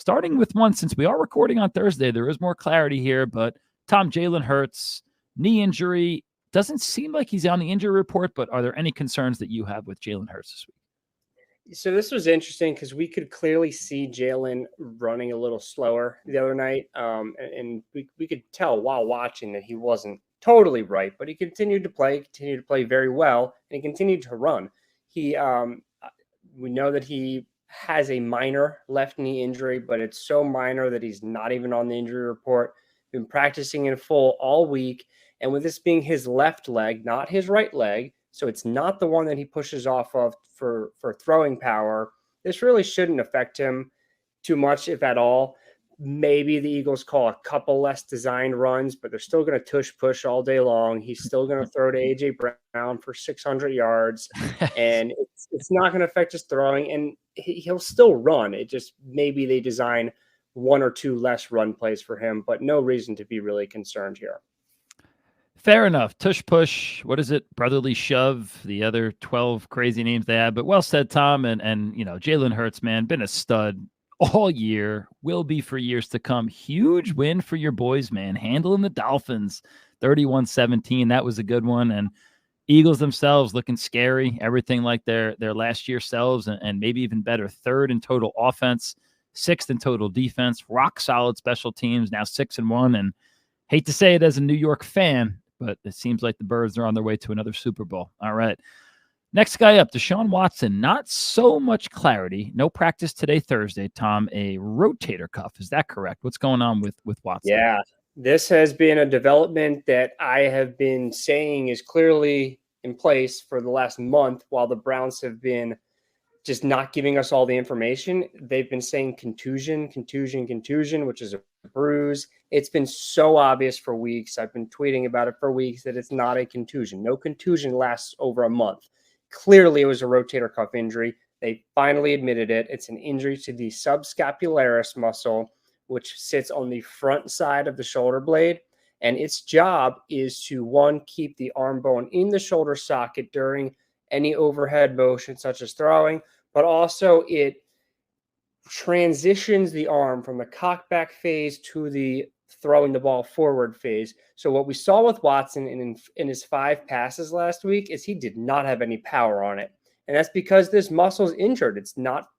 starting with one, since we are recording on Thursday, there is more clarity here, but Tom, Jalen Hurts, knee injury, doesn't seem like he's on the injury report, but are there any concerns that you have with Jalen Hurts this week? So this was interesting because we could clearly see Jalen running a little slower the other night. And we could tell while watching that he wasn't totally right, but he continued to play very well, and he continued to run. We know that he has a minor left knee injury, but it's so minor that he's not even on the injury report. Been practicing in full all week. And with this being his left leg, not his right leg, so it's not the one that he pushes off of for throwing power, this really shouldn't affect him too much, if at all. Maybe the Eagles call a couple less designed runs, but they're still going to tush push all day long. He's still going to throw to A.J. Brown for 600 yards, and it's not going to affect his throwing, and he'll still run. It just maybe they design one or two less run plays for him, but no reason to be really concerned here. Fair enough. Tush push. What is it? Brotherly shove. The other 12 crazy names they have. But well said, Tom. And Jalen Hurts, man, been a stud all year. Will be for years to come. Huge win for your boys, man. Handling the Dolphins 31-17. That was a good one. And Eagles themselves looking scary. Everything like their last year selves, and maybe even better. Third in total offense, sixth in total defense. Rock solid special teams. Now 6-1. And hate to say it as a New York fan, but it seems like the Birds are on their way to another Super Bowl. All right. Next guy up, Deshaun Watson. Not so much clarity. No practice today, Thursday, Tom. A rotator cuff. Is that correct? What's going on with Watson? Yeah, this has been a development that I have been saying is clearly in place for the last month, while the Browns have been just not giving us all the information. They've been saying contusion, which is a bruise. It's been so obvious for weeks. I've been tweeting about it for weeks that it's not a contusion. No contusion lasts over a month. Clearly, it was a rotator cuff injury. They finally admitted it. It's an injury to the subscapularis muscle, which sits on the front side of the shoulder blade. And its job is to, one, keep the arm bone in the shoulder socket during any overhead motion, such as throwing, but also it transitions the arm from the cockback phase to the throwing the ball forward phase. So what we saw with Watson in his 5 passes last week is he did not have any power on it. And that's because this muscle's injured. It's not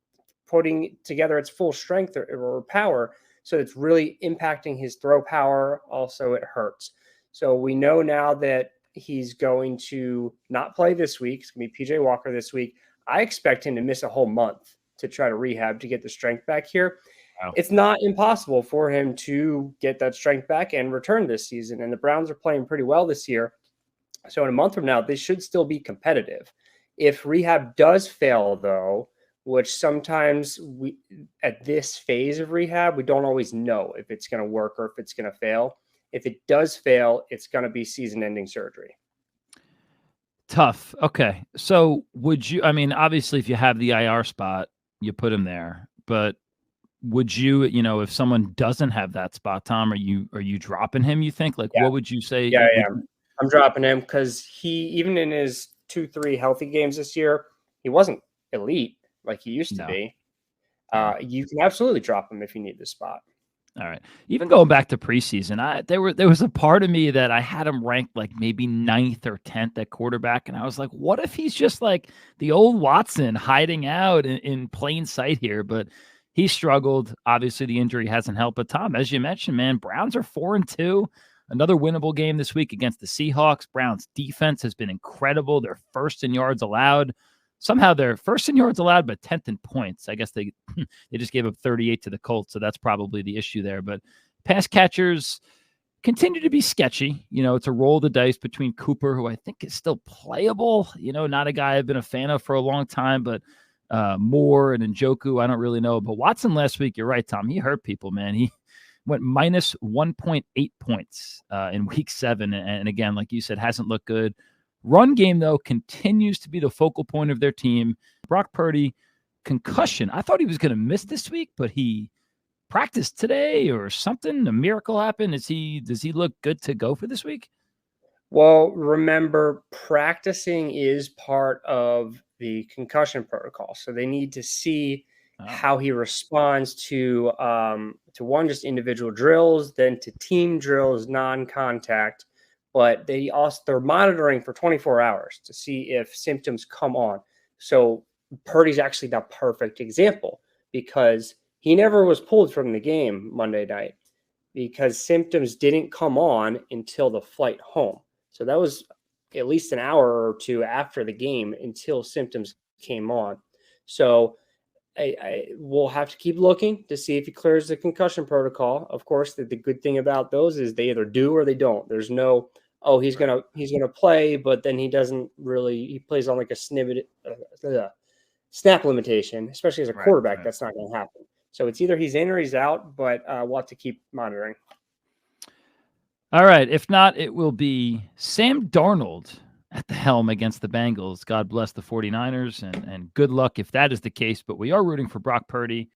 putting together its full strength or power. So it's really impacting his throw power. Also, it hurts. So we know now that he's going to not play this week. It's going to be PJ Walker this week. I expect him to miss a whole month to try to rehab to get the strength back here. Wow. It's not impossible for him to get that strength back and return this season. And the Browns are playing pretty well this year. So in a month from now, they should still be competitive. If rehab does fail, though, which sometimes we at this phase of rehab, we don't always know if it's going to work or if it's going to fail. If it does fail, it's going to be season-ending surgery. Tough. Okay. So would you, obviously if you have the IR spot, you put him there, but would you, if someone doesn't have that spot, Tom, are you dropping him, you think? Like, what would you say? Yeah. I'm dropping him because he, even in his 2-3 healthy games this year, he wasn't elite like he used to be. You can absolutely drop him if you need the spot. All right. Even going back to preseason, there was a part of me that I had him ranked like maybe 9th or 10th at quarterback. And I was like, what if he's just like the old Watson hiding out in plain sight here? But he struggled. Obviously, the injury hasn't helped. But Tom, as you mentioned, man, Browns are 4-2. Another winnable game this week against the Seahawks. Browns defense has been incredible. They're first in yards allowed. Somehow they're first in yards allowed, but 10th in points. I guess they just gave up 38 to the Colts, so that's probably the issue there. But pass catchers continue to be sketchy. It's a roll of the dice between Cooper, who I think is still playable. Not a guy I've been a fan of for a long time, but Moore and Njoku, I don't really know. But Watson last week, you're right, Tom. He hurt people, man. He went minus 1.8 points in week 7. And again, like you said, hasn't looked good. Run game, though, continues to be the focal point of their team. Brock Purdy, concussion. I thought he was going to miss this week, but he practiced today or something. A miracle happened. Does he look good to go for this week? Well, remember, practicing is part of the concussion protocol. So they need to see Oh, how he responds to one, just individual drills, then to team drills, non-contact. But they're monitoring for 24 hours to see if symptoms come on. So Purdy's actually the perfect example because he never was pulled from the game Monday night because symptoms didn't come on until the flight home. So that was at least an hour or two after the game until symptoms came on. So I will have to keep looking to see if he clears the concussion protocol. Of course, the good thing about those is they either do or they don't. There's no, oh, he's gonna play, but then he plays on like a snap limitation, especially as a right, quarterback. right. That's not going to happen. So it's either he's in or he's out, but we'll have to keep monitoring. All right. If not, it will be Sam Darnold at the helm against the Bengals. God bless the 49ers and good luck if that is the case. But we are rooting for Brock Purdy.